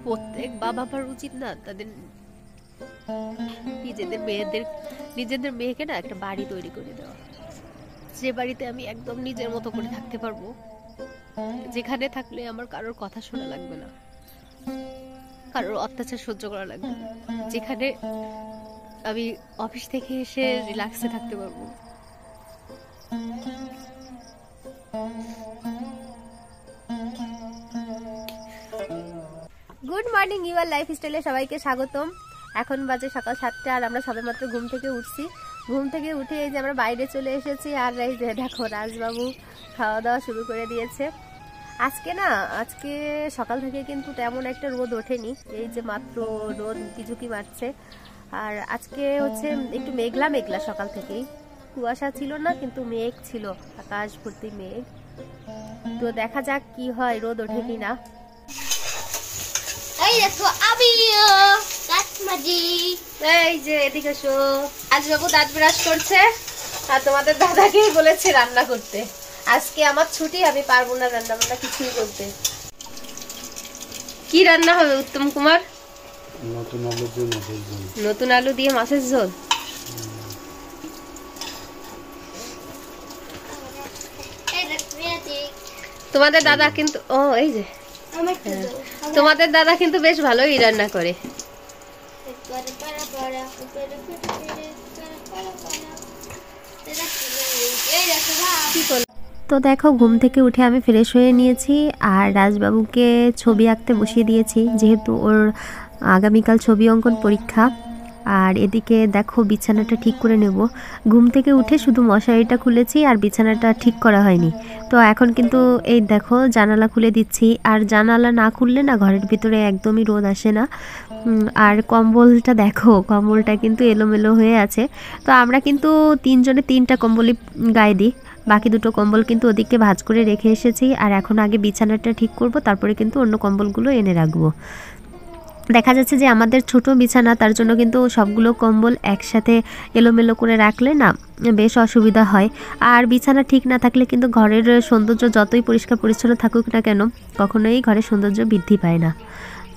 প্রত্যেক বাবা মার উচিত না তাদের নিজেদের মেয়েকে না একটা বাড়ি তৈরি করে দেওয়া, যে বাড়িতে আমি একদম নিজের মতো করে থাকতে পারবো, যেখানে থাকলে আমার কারোর কথা শোনা লাগবে না, কারোর অত্যাচার সহ্য করা লাগবে না, যেখানে আমি অফিস থেকে এসে রিল্যাক্সে থাকতে পারবো। গুড মর্নিং, ইউর লাইফস্টাইলে সবাইকে স্বাগতম। এখন বাজে সকাল 7টা আর আমরা সবেমাত্র ঘুম থেকে উঠছি। ঘুম থেকে উঠে এই যে আমরা বাইরে চলে এসেছি, আর এই যে দেখো রাজবাবু খাওয়া দাওয়া শুরু করে দিয়েছে। আজকে সকাল থেকে কিন্তু তেমন একটা রোদ ওঠেনি, এই যে মাত্র রোদ ঝুঁকি মারছে। আর আজকে হচ্ছে একটু মেঘলা মেঘলা, সকাল থেকেই কুয়াশা ছিল না, কিন্তু মেঘ ছিল, আকাশ ভর্তি মেঘ। তো দেখা যাক কি হয়, রোদ ওঠে কিনা। এই দেখো আমি দাঁত মাজি। এই যে এদিকে এসো। আজ বাবু দাঁত ব্রাশ করছে, আর তোমাদের দাদাকেই বলেছে রান্না করতে। আজকে আমার ছুটি, আমি পারবো না রান্না বান্না কিছুই করতে। কি রান্না হবে উত্তম কুমার? নতুন আলু দিয়ে মাছের ঝোল। তোমাদের দাদা কিন্তু এই যে তোমাদের দাদা কিন্তু বেশ ভালোই রান্না করে। তো দেখো, ঘুম থেকে উঠে আমি ফ্রেশ হয়ে নিয়েছি, আর রাজবাবুকে ছবি আঁকতে বসিয়ে দিয়েছি, যেহেতু ওর আগামীকাল ছবি অঙ্কন পরীক্ষা। আর এদিকে দেখো বিছানাটা ঠিক করে নেব। ঘুম থেকে উঠে শুধু মশারিটা খুলেছি, আর বিছানাটা ঠিক করা হয়নি। তো এখন কিন্তু এই দেখো জানালা খুলে দিচ্ছি, আর জানালা না খুললে না ঘরের ভিতরে একদমই রোদ আসে না। আর কম্বলটা দেখো, কম্বলটা কিন্তু এলোমেলো হয়ে আছে। তো আমরা কিন্তু 3 জনে 3টা কম্বলই গায়ে দিই, বাকি 2টো কম্বল কিন্তু ওদিকে ভাঁজ করে রেখে এসেছি। আর এখন আগে বিছানাটা ঠিক করব, তারপরে কিন্তু অন্য কম্বলগুলো এনে রাখবো। দেখা যাচ্ছে যে আমাদের ছোট বিছানা, তার জন্য কিন্তু সবগুলো কম্বল একসাথে এলোমেলো করে রাখলে না বেশ অসুবিধা হয়। আর বিছানা ঠিক না থাকলে কিন্তু ঘরের সৌন্দর্য যতই পরিষ্কার পরিচ্ছন্ন থাকুক না কেন, কখনোই ঘরের সৌন্দর্য বৃদ্ধি পায় না।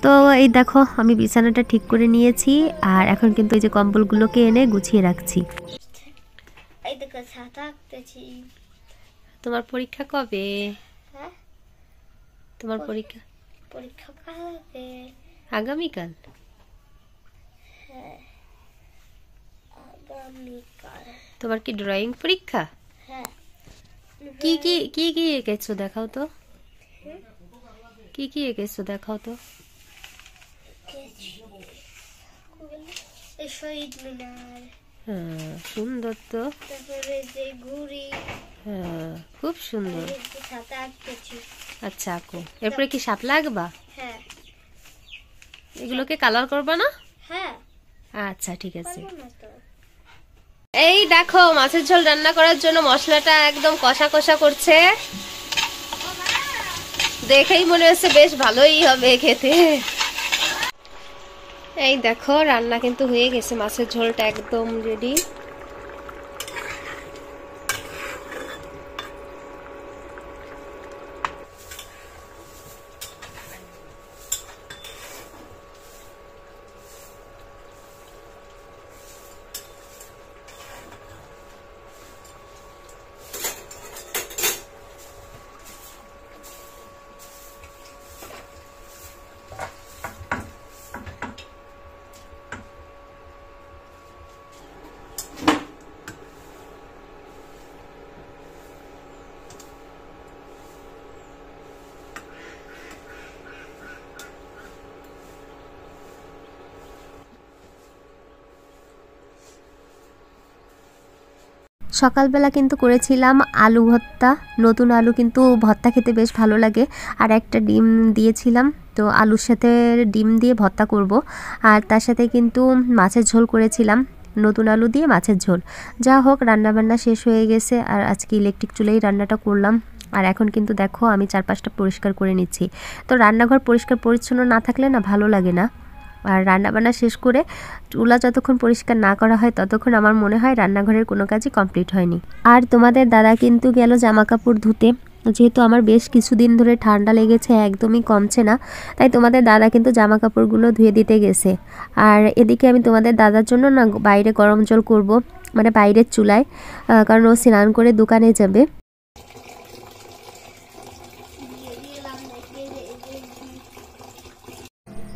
তো এই দেখো আমি বিছানাটা ঠিক করে নিয়েছি, আর এখন কিন্তু এই যে কম্বলগুলোকে এনে গুছিয়ে রাখছি। তোমার পরীক্ষা কবে? তোমার পরীক্ষা কবে? আগামীকাল। তোমার কি ড্রয়িং পরীক্ষা? কি কি কি কি এঁকেছো দেখাও তো, কি কি এঁকেছো দেখাও তো। শহীদ মিনার। হ্যাঁ, সুন্দর তো। তারপরে যে ঘুড়ি। হ্যাঁ, খুব সুন্দর। ছাতা আঁকতেছি। আচ্ছা আঁকো। এরপরে কি শাপলা আঁকবা? হ্যাঁ। এগুলোকে কালার করবা না? হ্যাঁ। আচ্ছা ঠিক আছে। এই দেখো মাছের ঝোল রান্না করার জন্য মশলাটা একদম কষা কষা করছে, দেখেই মনে হচ্ছে বেশ ভালোই হবে খেতে। এই দেখো রান্না কিন্তু হয়ে গেছে, মাছের ঝোলটা একদম রেডি। সকালবেলা কিন্তু করেছিলাম আলু ভর্তা। নতুন আলু কিন্তু ভর্তা খেতে বেশ ভালো লাগে। আর একটা ডিম দিয়েছিলাম, তো আলুর সাথে ডিম দিয়ে ভর্তা করব। আর তার সাথে কিন্তু মাছের ঝোল করেছিলাম, নতুন আলু দিয়ে মাছের ঝোল। যা হোক রান্নাবান্না শেষ হয়ে গেছে, আর আজকে ইলেকট্রিক চুলেই রান্নাটা করলাম। আর এখন কিন্তু দেখো আমি চারপাশটা পরিষ্কার করে নিচ্ছি। তো রান্নাঘর পরিষ্কার পরিচ্ছন্ন না থাকলে না ভালো লাগে না। আর রান্নাবান্না শেষ করে চুলা যতক্ষণ পরিষ্কার না করা হয় ততক্ষণ আমার মনে হয় রান্নাঘরের কোনো কাজই কমপ্লিট হয়নি। আর তোমাদের দাদা কিন্তু গেল জামা কাপড় ধুতে। যেহেতু আমার বেশ কিছুদিন ধরে ঠান্ডা লেগেছে, একদমই কমছে না, তাই তোমাদের দাদা কিন্তু জামা কাপড়গুলো ধুয়ে দিতে গেছে। আর এদিকে আমি তোমাদের দাদার জন্য না বাইরে গরম জল করব, মানে বাইরের চুলায়, কারণ ও স্নান করে দোকানে যাবে।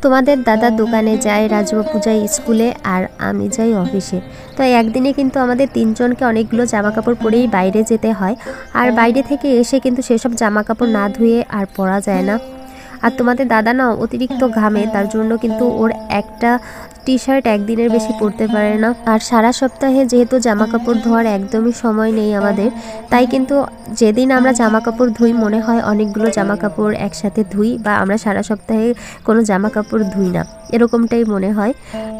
তোমাদের দাদা দোকানে যায়, রাজবাবু যায় স্কুলে, আর আমি যাই অফিসে। তো একদিনে কিন্তু আমাদের তিনজনকে অনেকগুলো জামা কাপড় পরেই বাইরে যেতে হয়, আর বাইরে থেকে এসে কিন্তু সেসব জামা কাপড় না ধুয়ে আর পরা যায় না। আর তোমাদের দাদা না অতিরিক্ত ঘামে, তার জন্য কিন্তু ওর একটা টি শার্ট একদিনের বেশি পরতে পারে না। আর সারা সপ্তাহে যেহেতু জামা কাপড় ধোয়ার একদমই সময় নেই আমাদের, তাই কিন্তু যেদিন আমরা জামা কাপড় ধুই মনে হয় অনেকগুলো জামা কাপড় একসাথে ধুই, বা আমরা সারা সপ্তাহে কোনো জামা কাপড় ধুই না, এরকমটাই মনে হয়।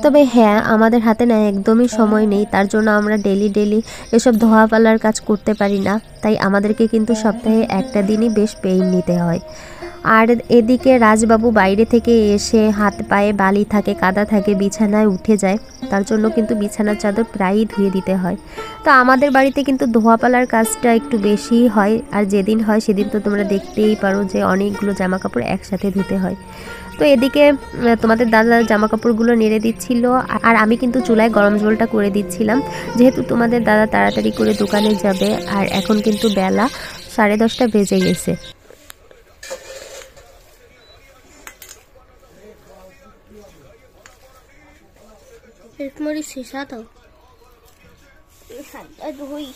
তবে হ্যাঁ, আমাদের হাতে না একদমই সময় নেই, তার জন্য আমরা ডেলি এসব ধোয়া পালার কাজ করতে পারি না, তাই আমাদেরকে কিন্তু সপ্তাহে একটা দিনই বেশ পেইন নিতে হয়। আর এদিকে রাজবাবু বাইরে থেকে এসে হাত পায়ে বালি থাকে, কাদা থাকে, বিছানায় উঠে যায়, তার জন্য কিন্তু বিছানার চাদর প্রায়ই ধুয়ে দিতে হয়। তো আমাদের বাড়িতে কিন্তু ধোয়া পালার কাজটা একটু বেশিই হয়, আর যেদিন হয় সেদিন তো তোমরা দেখতেই পারো যে অনেকগুলো জামা কাপড় একসাথে ধুতে হয়। তো এদিকে তোমাদের দাদা জামা কাপড়গুলো নেড়ে দিচ্ছিল, আর আমি কিন্তু চুলায় গরম জলটা করে দিচ্ছিলাম, যেহেতু তোমাদের দাদা তাড়াতাড়ি করে দোকানে যাবে। আর এখন কিন্তু বেলা 10:30 বেজে গেছে। মরি শেষা তো হাতটা ধুই।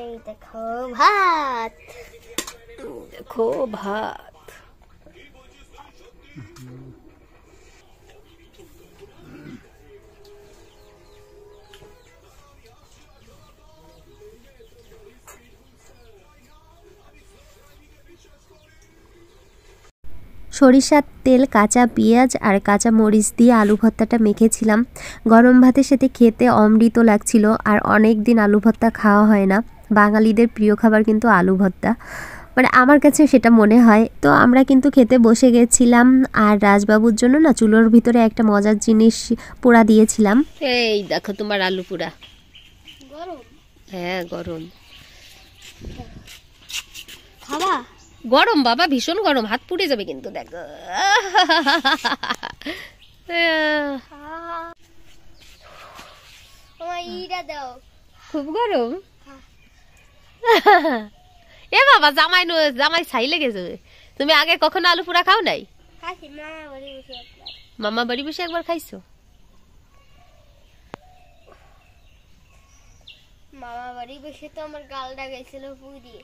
এই দেখো ভাত, দেখো ভাত। সরিষার তেল, কাঁচা পেঁয়াজ আর কাঁচা মরিচ দিয়ে আলু ভর্তাটা মেখেছিলাম। গরম ভাতের সাথে খেতে অমৃত লাগছিল, আর অনেক দিন আলু ভর্তা খাওয়া হয় না। বাঙালিদের প্রিয় খাবার কিন্তু আলু ভর্তা, মানে আমার কাছে সেটা মনে হয়। তো আমরা কিন্তু খেতে বসে গেছিলাম, আর রাজবাবুর জন্য না চুলোর ভিতরে একটা মজার জিনিস পোড়া দিয়েছিলাম। এই দেখো তোমার আলু পোড়া। গরম? হ্যাঁ গরম। খাবা? গরম বাবা, ভীষণ গরম, হাত পুড়ে যাবে কিন্তু। দেখো দাও, খুব গরম। এ বাবা, জামাই ছাই লেগে যাবে। তুমি আগে কখনো আলু পোড়া খাও নাই? মামা বাড়ি বসে একবার খাইছো? মামা বাড়ি বসে তো আমার গালটা গেছিল পুড়িয়ে।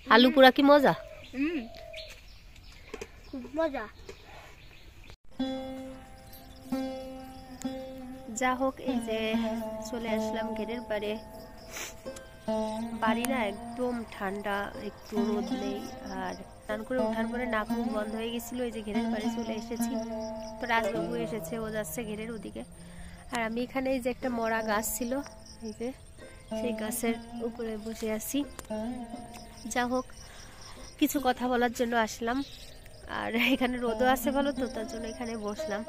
আলু পোড়া কি মজা? খুব মজা। যা হোক, এই যে চলে আসলাম ঘেরের পারে। বাড়ি না একদম ঠান্ডা, একটু রোদ নেই। আর স্নান করে ওঠার পরে নাক মুখ বন্ধ হয়ে গেছিল, এই যে ঘেরের পারে চলে এসেছি। তো রাজবাবু এসেছে, ও যাচ্ছে ঘেরের ওদিকে। আর আমি এখানে এই যে একটা মরা গাছ ছিল, এই যে সেই গাছের উপরে বসে আছি। যা হোক, কিছু কথা বলার জন্য আসলাম। আর এখানে রোদও আছে ভালো, তো তার জন্য এখানে বসলাম।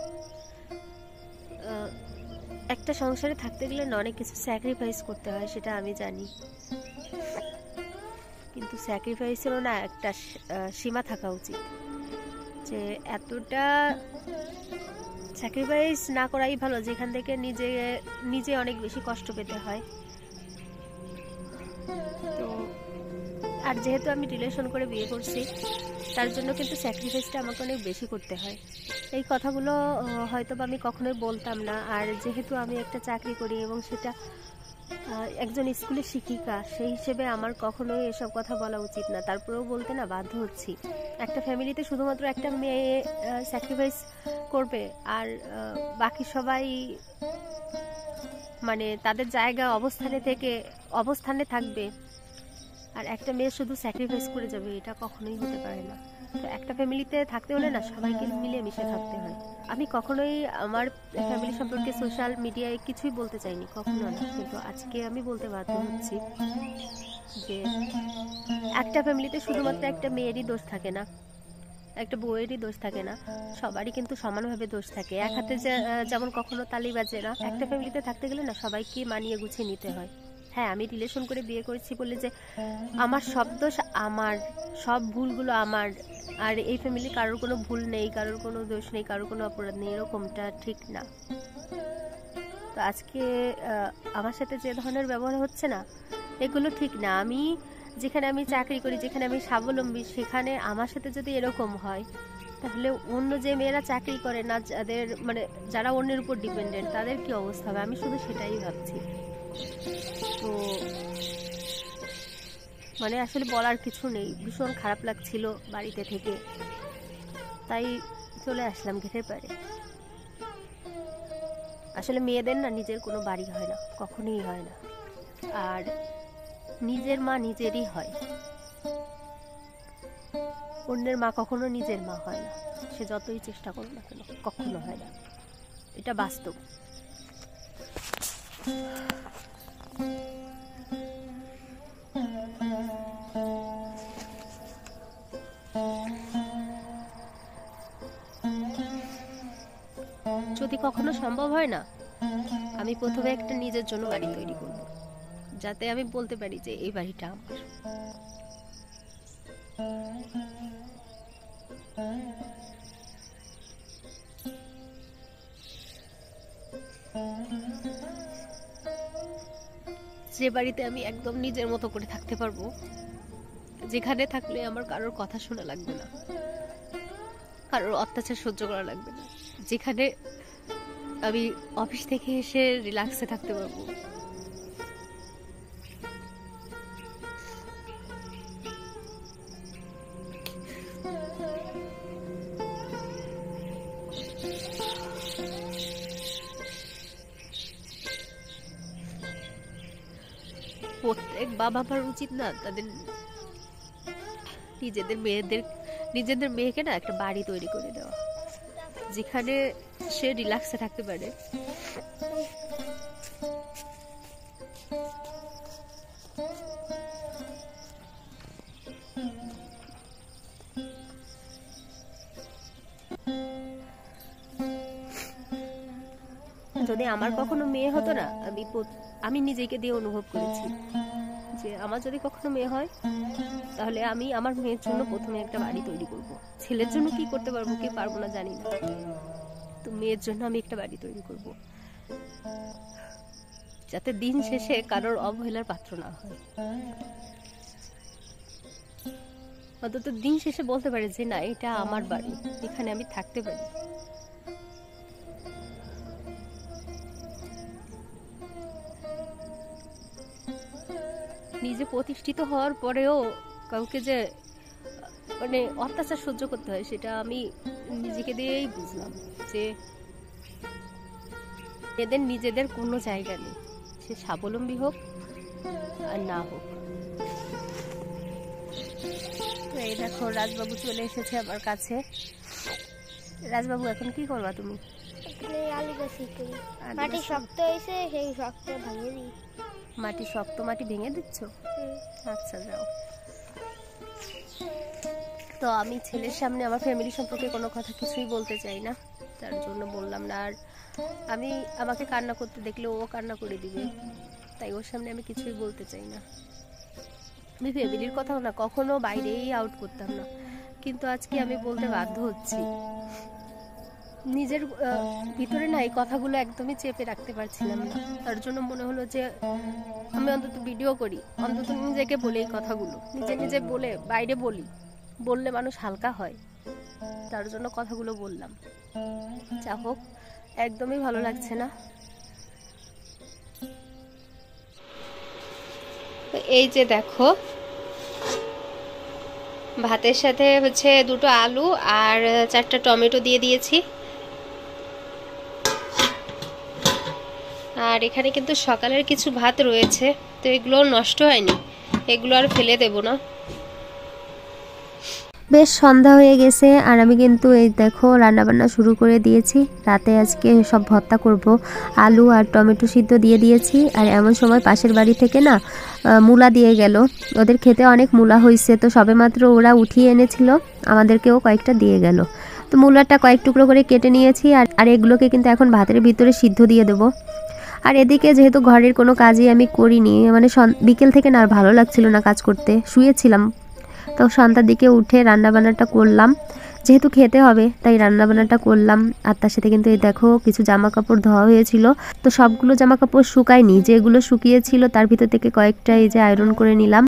একটা সংসারে থাকতে গেলে না অনেক কিছু স্যাক্রিফাইস করতে হয়, সেটা আমি জানি, কিন্তু স্যাক্রিফাইসেরও না একটা সীমা থাকা উচিত। যে এতটা স্যাক্রিফাইস না করাই ভালো, যেখান থেকে নিজে অনেক বেশি কষ্ট পেতে হয়। তো আর যেহেতু আমি রিলেশন করে বিয়ে করছি, তার জন্য কিন্তু স্যাক্রিফাইসটা আমাকে অনেক বেশি করতে হয়। এই কথাগুলো হয়তো আমি কখনোই বলতাম না। আর যেহেতু আমি একটা চাকরি করি এবং সেটা একজন স্কুলের শিক্ষিকা, সেই হিসেবে আমার কখনোই এসব কথা বলা উচিত না, তারপরেও বলতে না বাধ্য হচ্ছি। একটা ফ্যামিলিতে শুধুমাত্র একটা মেয়ে স্যাক্রিফাইস করবে, আর বাকি সবাই মানে তাদের জায়গা অবস্থানে থাকবে, আর একটা মেয়ে শুধু স্যাক্রিফাইস করে যাবে, এটা কখনোই হতে পারে না। তো একটা ফ্যামিলিতে থাকতে হলে না সবাইকে মিলেমিশে থাকতে হয়। আমি কখনোই আমার ফ্যামিলি সম্পর্কে সোশ্যাল মিডিয়ায় কিছুই বলতে চাইনি, কখনো না, কিন্তু আজকে আমি বলতে বাধ্য হচ্ছি যে একটা ফ্যামিলিতে শুধুমাত্র একটা মেয়েরই দোষ থাকে না, একটা বউয়েরই দোষ থাকে না, সবারই কিন্তু সমানভাবে দোষ থাকে। এক হাতে যেমন কখনো তালি বাজে না। একটা ফ্যামিলিতে থাকতে গেলে না সবাইকে মানিয়ে গুছিয়ে নিতে হয়। হ্যাঁ, আমি রিলেশন করে বিয়ে করেছি বলে যে আমার সব দোষ, আমার সব ভুলগুলো আমার, আর এই ফ্যামিলি কারোর কোনো ভুল নেই, কারোর কোনো দোষ নেই, কারোর কোনো অপরাধ নেই, এরকমটা ঠিক না। তো আজকে আমার সাথে যে ধরনের ব্যবহার হচ্ছে না, এগুলো ঠিক না। আমি যেখানে আমি চাকরি করি, যেখানে আমি স্বাবলম্বী, সেখানে আমার সাথে যদি এরকম হয়, তাহলে অন্য যে মেয়েরা চাকরি করে না, যাদের মানে যারা অন্যের উপর ডিপেন্ডেন্ট, তাদের কি অবস্থা হবে? আমি শুধু সেটাই ভাবছি। তো মানে আসলে বলার কিছু নেই, ভীষণ খারাপ লাগছিল বাড়িতে থেকে, তাই চলে আসলাম গেটের পাড়ে। আসলে মেয়েদের না নিজের কোনো বাড়ি হয় না, কখনোই হয় না। আর নিজের মা নিজেরই হয়, অন্যের মা কখনো নিজের মা হয় না। সে যতই চেষ্টা করুক না কেন, কখনো হয় না, এটা বাস্তব। যদি কখনো সম্ভব হয় না, আমি প্রথমে একটা নিজের জন্য বাড়ি তৈরি করব, যাতে আমি বলতে পারি যে এই বাড়িটা আমার। যে বাড়িতে আমি একদম নিজের মতো করে থাকতে পারবো, যেখানে থাকলে আমার কারোর কথা শোনা লাগবে না, কারোর অত্যাচার সহ্য করা লাগবে না, যেখানে আমি অফিস থেকে এসে রিল্যাক্সে থাকতে পারবো। প্রত্যেক বাবা মার উচিত না তাদের নিজেদের মেয়েকে না একটা বাড়ি তৈরি করে দেওয়া, যেখানে সে রিল্যাক্সে থাকতে পারে। যদি আমার কখনো মেয়ে হতো না, আমি নিজেকে দিয়ে অনুভব করেছি যে আমার যদি কখনো মেয়ে হয়, তাহলে আমি আমার মেয়ের জন্য প্রথমে একটা বাড়ি তৈরি করব। ছেলের জন্য কি করতে পারবো কি পারবো না জানি না, তো মেয়ের জন্য আমি একটা বাড়ি তৈরি করব, যাতে দিন শেষে কারোর অবহেলার পাত্র না হয়। অন্তত দিন শেষে বলতে পারে যে না, এটা আমার বাড়ি, এখানে আমি থাকতে পারি। নিজে প্রতিষ্ঠিত হওয়ার পরেও কাউকে যে মানে অত্যাচার সহ্য করতে হয়, সেটা আমি নিজেকে দিয়েই বুঝলাম যে এদের নিজেদের কোনো জায়গা নেই, সে স্বাবলম্বী হোক আর না হোক। তো এই দেখো রাজবাবু চলে এসেছে আমার কাছে। রাজবাবু, এখন কি করবা তুমি? আলু গাছি করি, মাটি শক্ত হয়েছে, সেই শক্ত ভেঙে দিই। মাটি শক্ত, মাটি ভেঙে দিচ্ছ? আচ্ছা, যাও। তো আমি ছেলের সামনে আমার ফ্যামিলি সম্পর্কে কোনো কথা কিছুই বলতে চাই না, তার জন্য বললাম না। আর আমি আমাকে কান্না করতে দেখলে ও কান্না করে দিবে, তাই ওর সামনে আমি কিছুই বলতে চাই না। আমি ফ্যামিলির কথাও না কখনো বাইরেই আউট করতাম না, কিন্তু আজকে আমি বলতে বাধ্য হচ্ছি। নিজের ভিতরে না এই কথাগুলো একদমই চেপে রাখতে পারছিলাম না, তার জন্য মনে হলো যে আমি অন্তত ভিডিও করি, অন্তত নিজেকে বলি এই কথাগুলো, নিজে বলে বাইরে বললে মানুষ হালকা হয়, তার জন্য কথাগুলো বললাম। যা হোক, একদমই ভালো লাগছে না। এই যে দেখো, ভাতের সাথে হচ্ছে 2টো আলু আর 4টা টমেটো দিয়ে দিয়েছি। আর এখানে কিন্তু সকালের কিছু ভাত রয়েছে, তো এগুলো নষ্ট হয়নি, এগুলো আর ফেলে দেব না। বেশ সন্ধ্যা হয়ে গেছে আর আমি কিন্তু এই দেখো রান্নাবান্না শুরু করে দিয়েছি। রাতে আজকে সব ভর্তা করব, আলু আর টমেটো সিদ্ধ দিয়ে দিয়েছি। আর এমন সময় পাশের বাড়ি থেকে না মূলা দিয়ে গেল, ওদের খেতে অনেক মূলা হয়েছে, তো সবেমাত্র ওরা উঠিয়ে এনেছিল, আমাদেরকেও কয়েকটা দিয়ে গেল। তো মূলাটা কয়েক টুকরো করে কেটে নিয়েছি আর এগুলোকে কিন্তু এখন ভাতের ভিতরে সিদ্ধ দিয়ে দেবো। আর এদিকে যেহেতু ঘরের কোনো কাজই আমি করিনি, মানে বিকেল থেকে না আর ভালো লাগছিল না কাজ করতে, শুয়েছিলাম। তো সন্ধ্যার দিকে উঠে রান্নাবান্নাটা করলাম, যেহেতু খেতে হবে তাই রান্নাবান্নাটা করলাম। আর তার সাথে কিন্তু এই দেখো কিছু জামা কাপড় ধোয়া হয়েছিল, তো সবগুলো জামা কাপড় শুকায়নি, যেগুলো শুকিয়েছিল তার ভিতর থেকে কয়েকটা এই যে আয়রন করে নিলাম।